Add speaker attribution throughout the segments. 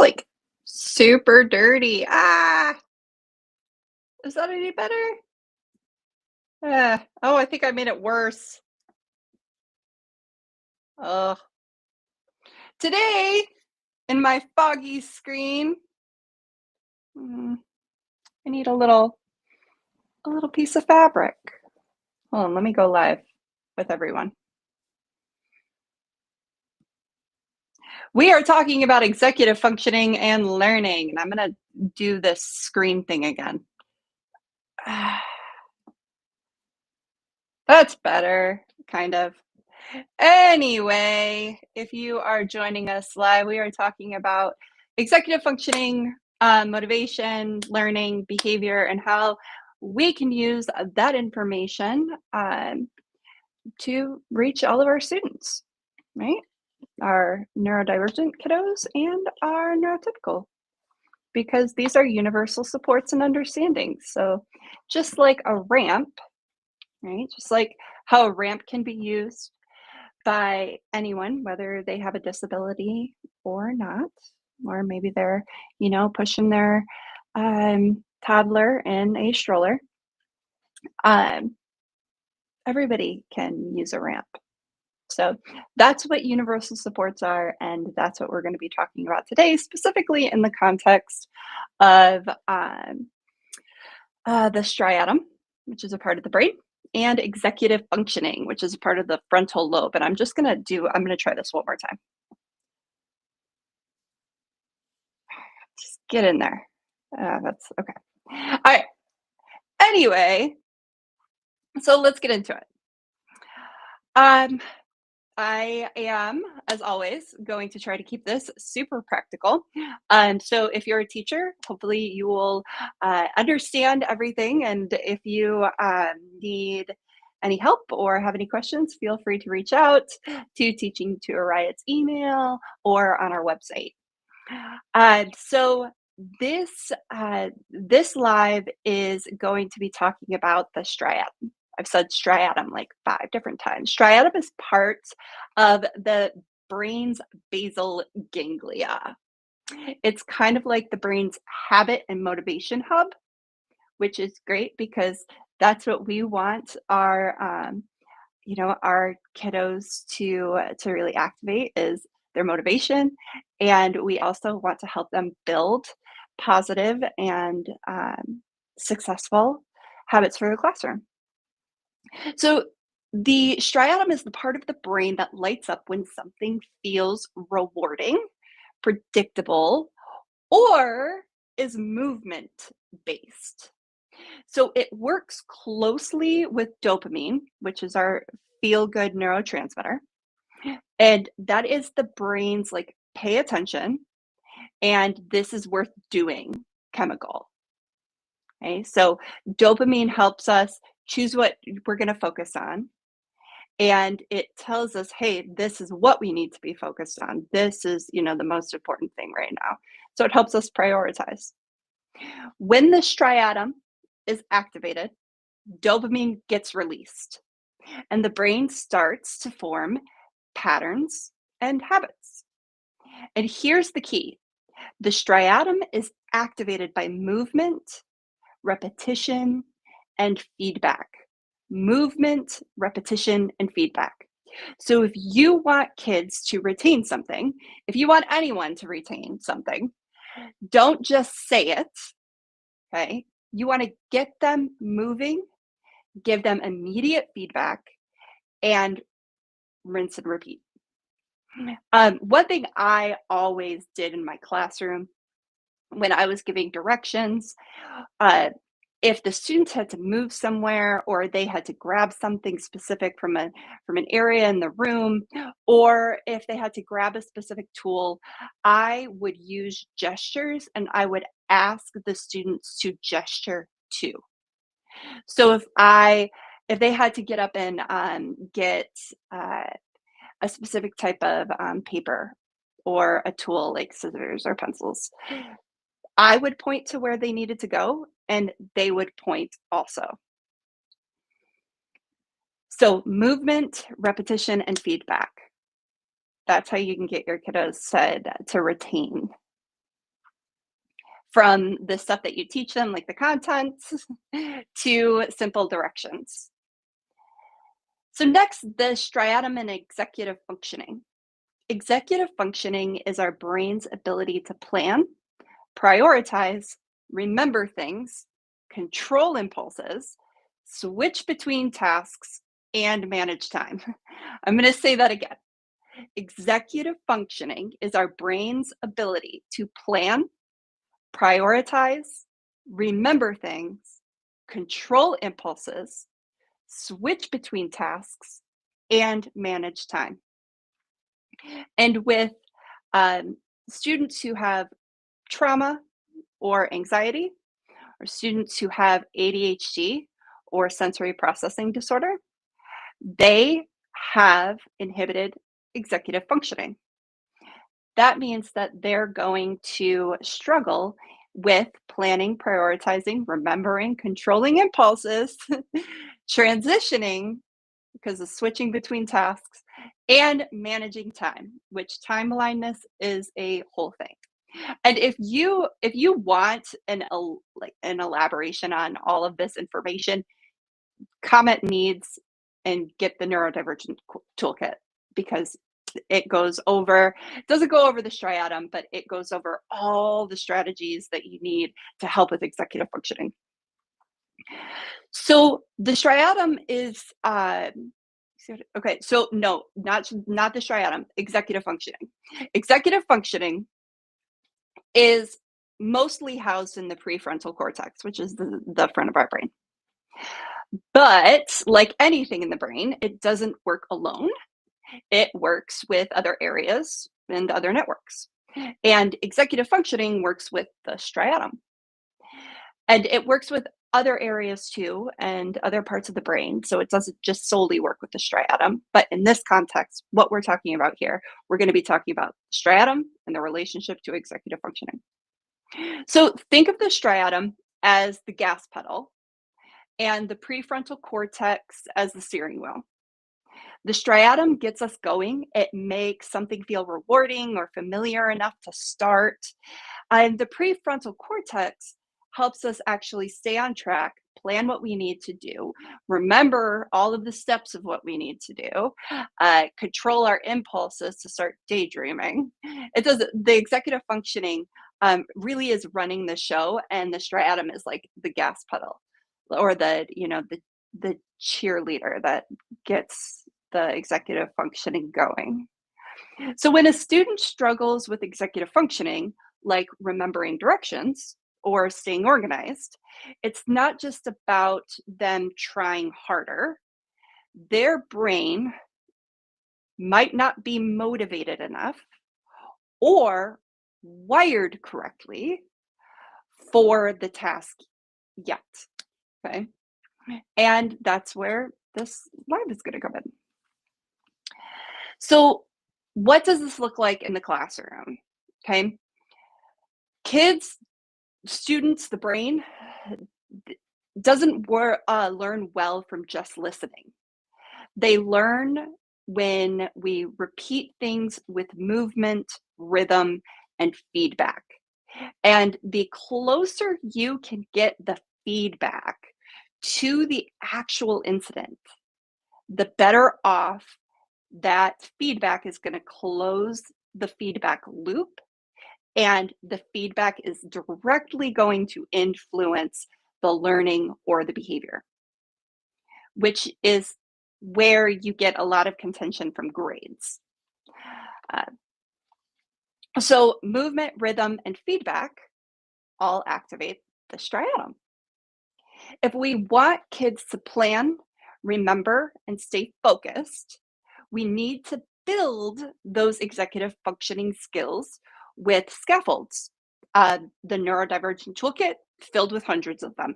Speaker 1: like super dirty. Ah, is that any better? Oh, I think I made it worse. Ugh. Today, in my foggy screen, mm, I need a little piece of fabric. Hold on, let me go live with everyone. We are talking about executive functioning and learning, and I'm gonna do this screen thing again. That's better, kind of. Anyway, if you are joining us live, we are talking about executive functioning, motivation, learning, behavior, and how we can use that information to reach all of our students, right? Our neurodivergent kiddos and our neurotypical, because these are universal supports and understandings. So, just like a ramp, right? Just like how a ramp can be used by anyone, whether they have a disability or not, or maybe they're, pushing their toddler in a stroller. Um, Everybody can use a ramp. So that's what universal supports are, and that's what we're going to be talking about today, specifically in the context of the striatum, which is a part of the brain, and executive functioning, which is a part of the frontal lobe. And I'm going to try this one more time. Just get in there. That's okay. All right. Anyway, so let's get into it. Um, I am, as always, going to try to keep this super practical. So if you're a teacher, hopefully you will understand everything. And if you need any help or have any questions, feel free to reach out to Teaching to a Riot's email or on our website. So this live is going to be talking about the striatum. I've said striatum like 5 different times. Striatum is part of the brain's basal ganglia. It's kind of like the brain's habit and motivation hub, which is great because that's what we want our kiddos to really activate is their motivation, and we also want to help them build positive and successful habits for the classroom. So the striatum is the part of the brain that lights up when something feels rewarding, predictable, or is movement based. So it works closely with dopamine, which is our feel good neurotransmitter. And that is the brain's like, pay attention, and this is worth doing chemical. Okay. So dopamine helps us choose what we're going to focus on. And it tells us, hey, this is what we need to be focused on. This is, the most important thing right now. So it helps us prioritize. When the striatum is activated, dopamine gets released, and the brain starts to form patterns and habits. And here's the key: the striatum is activated by movement, repetition, and feedback. Movement, repetition, and feedback. So if you want kids to retain something, if you want anyone to retain something, don't just say it, okay? You want to get them moving, give them immediate feedback, and rinse and repeat. One thing I always did in my classroom when I was giving directions, uh, if the students had to move somewhere or they had to grab something specific from an area in the room, or if they had to grab a specific tool, I would use gestures and I would ask the students to gesture too. So if they had to get up and get uh, a specific type of paper or a tool like scissors or pencils, I would point to where they needed to go and they would point also. So movement, repetition, and feedback. That's how you can get your kiddos said to retain. from the stuff that you teach them, like the content, to simple directions. So, next, the striatum and executive functioning. Executive functioning is our brain's ability to plan, prioritize, remember things, control impulses, switch between tasks, and manage time. I'm going to say that again. Executive functioning is our brain's ability to plan, prioritize, remember things, control impulses, switch between tasks, and manage time. And with um, students who have trauma or anxiety, or students who have ADHD or sensory processing disorder, they have inhibited executive functioning. That means that they're going to struggle with planning, prioritizing, remembering, controlling impulses, transitioning because of switching between tasks, and managing time, which time blindness is a whole thing. And if you want like an elaboration on all of this information, comment needs and get the neurodivergent toolkit, because it doesn't go over the striatum, but it goes over all the strategies that you need to help with executive functioning. So the striatum is okay. So no, not the striatum. Executive functioning. Executive functioning is mostly housed in the prefrontal cortex, which is the front of our brain. But like anything in the brain, it doesn't work alone. It works with other areas and other networks. And executive functioning works with the striatum. And it works with other areas too and other parts of the brain. So it doesn't just solely work with the striatum. But in this context, what we're talking about here, we're going to be talking about striatum and the relationship to executive functioning. So think of the striatum as the gas pedal and the prefrontal cortex as the steering wheel. The striatum gets us going. It makes something feel rewarding or familiar enough to start. And the prefrontal cortex helps us actually stay on track, plan what we need to do, remember all of the steps of what we need to do, control our impulses to start daydreaming. It does the executive functioning really is running the show, and the striatum is like the gas pedal, or the cheerleader that gets the executive functioning going. So when a student struggles with executive functioning, like remembering directions or staying organized, it's not just about them trying harder. Their brain might not be motivated enough or wired correctly for the task yet. Okay. And that's where this lab is going to come in. So, what does this look like in the classroom? Okay. Kids, students, the brain doesn't learn well from just listening. They learn when we repeat things with movement, rhythm, and feedback. And the closer you can get the feedback to the actual incident, the better off that feedback is going to close the feedback loop, and the feedback is directly going to influence the learning or the behavior, which is where you get a lot of contention from grades. Uh, so movement, rhythm, and feedback all activate the striatum. If we want kids to plan, remember, and stay focused, we need to build those executive functioning skills with scaffolds. The neurodivergent toolkit, filled with hundreds of them.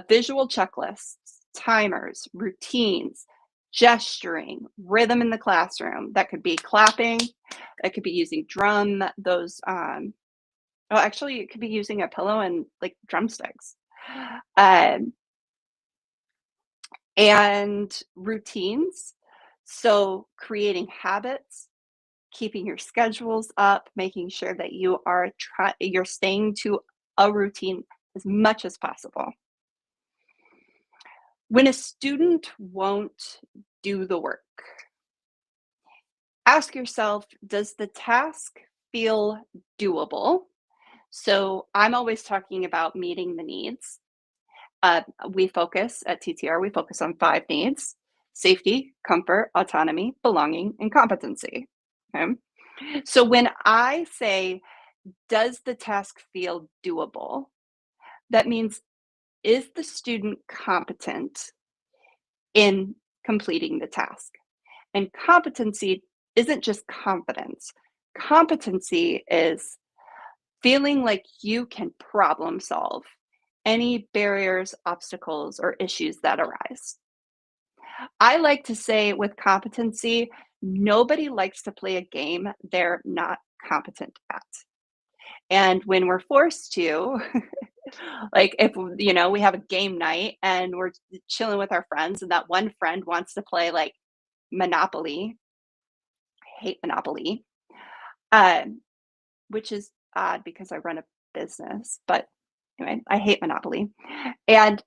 Speaker 1: Visual checklists, timers, routines, gesturing, rhythm in the classroom. That could be clapping. It could be using actually, it could be using a pillow and like drumsticks. And routines. So creating habits, keeping your schedules up, making sure that you're staying to a routine as much as possible. When a student won't do the work, ask yourself, does the task feel doable? So I'm always talking about meeting the needs. Uh, we focus at TTR, we focus on 5 needs: safety, comfort, autonomy, belonging, and competency. Okay. So when I say, does the task feel doable? That means, is the student competent in completing the task? And competency isn't just confidence. Competency is feeling like you can problem solve any barriers, obstacles, or issues that arise. I like to say with competency, nobody likes to play a game they're not competent at. And when we're forced to, like if we have a game night and we're chilling with our friends, and that one friend wants to play like Monopoly, I hate Monopoly, um, which is odd because I run a business, but anyway, I hate Monopoly. And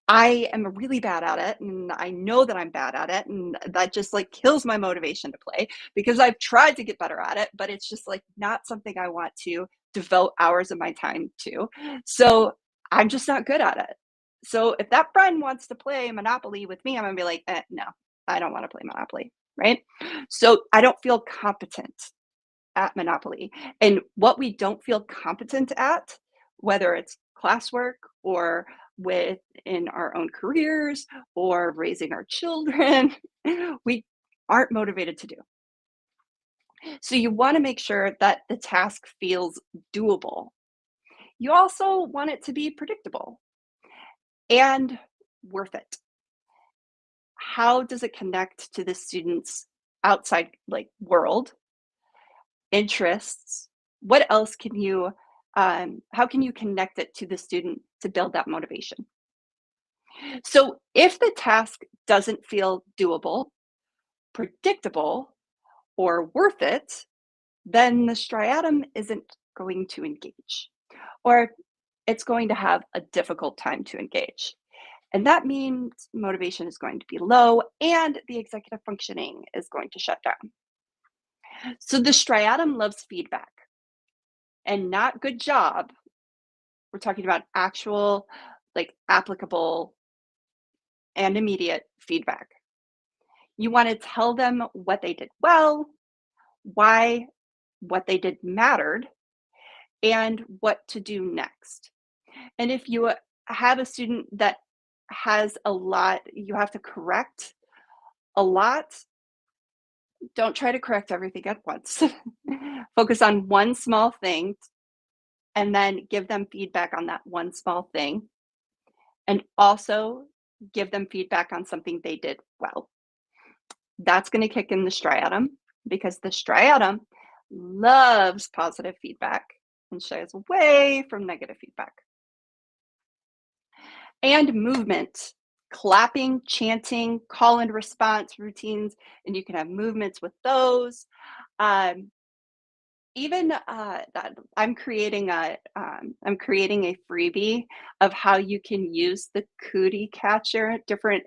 Speaker 1: I am really bad at it, and I know that I'm bad at it, and that just like kills my motivation to play because I've tried to get better at it, but it's just like not something I want to devote hours of my time to. So I'm just not good at it. So if that friend wants to play Monopoly with me, I'm gonna be like, no, I don't want to play Monopoly, right? So I don't feel competent at Monopoly. And what we don't feel competent at, whether it's classwork or within our own careers or raising our children, we aren't motivated to do. So you want to make sure that the task feels doable. You also want it to be predictable and worth it. How does it connect to the student's outside like world, interests? What else can you how can you connect it to the student to build that motivation? So if the task doesn't feel doable, predictable, or worth it, then the striatum isn't going to engage, or it's going to have a difficult time to engage. And that means motivation is going to be low and the executive functioning is going to shut down. So the striatum loves feedback and not good job. We're talking about actual, like applicable and immediate feedback. You want to tell them what they did well, why what they did mattered, and what to do next. And if you have a student that has a lot, you have to correct a lot, don't try to correct everything at once. Focus on one small thing and then give them feedback on that one small thing. And also give them feedback on something they did well. That's going to kick in the striatum because the striatum loves positive feedback and shies away from negative feedback. And movement, clapping, chanting, call and response routines, and you can have movements with those. Um, even that I'm creating a freebie of how you can use the cootie catcher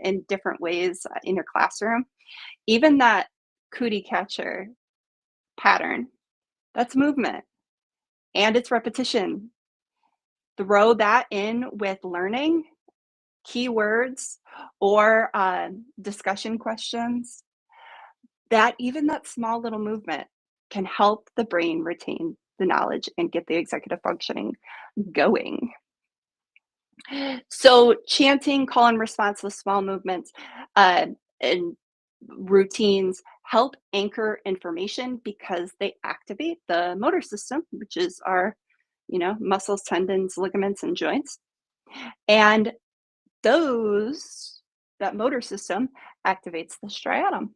Speaker 1: in different ways in your classroom. Even that cootie catcher pattern, that's movement and it's repetition. Throw that in with learning keywords or discussion questions. That small little movement can help the brain retain the knowledge and get the executive functioning going. So chanting, call and response with small movements and routines help anchor information because they activate the motor system, which is our, muscles, tendons, ligaments, and joints. And that motor system activates the striatum.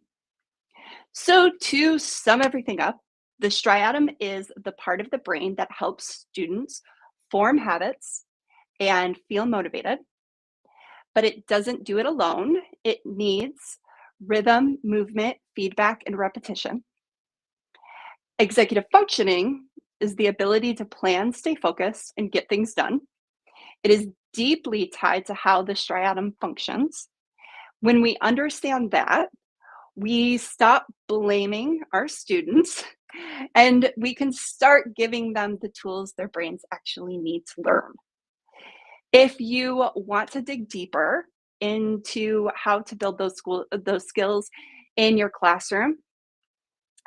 Speaker 1: So to sum everything up, the striatum is the part of the brain that helps students form habits and feel motivated, but it doesn't do it alone. It needs rhythm, movement, feedback, and repetition. Executive functioning is the ability to plan, stay focused, and get things done. It is deeply tied to how the striatum functions. When we understand that, we stop blaming our students and we can start giving them the tools their brains actually need to learn. If you want to dig deeper into how to build those skills in your classroom,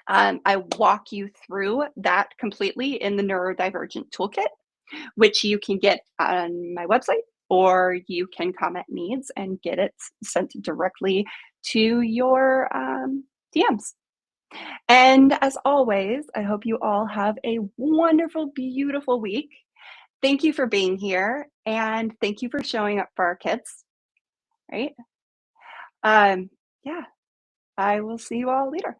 Speaker 1: I walk you through that completely in the Neurodivergent Toolkit, which you can get on my website, or you can comment needs and get it sent directly to your DMs. And as always, I hope you all have a wonderful, beautiful week. Thank you for being here, and thank you for showing up for our kids, right? Um, yeah, I will see you all later.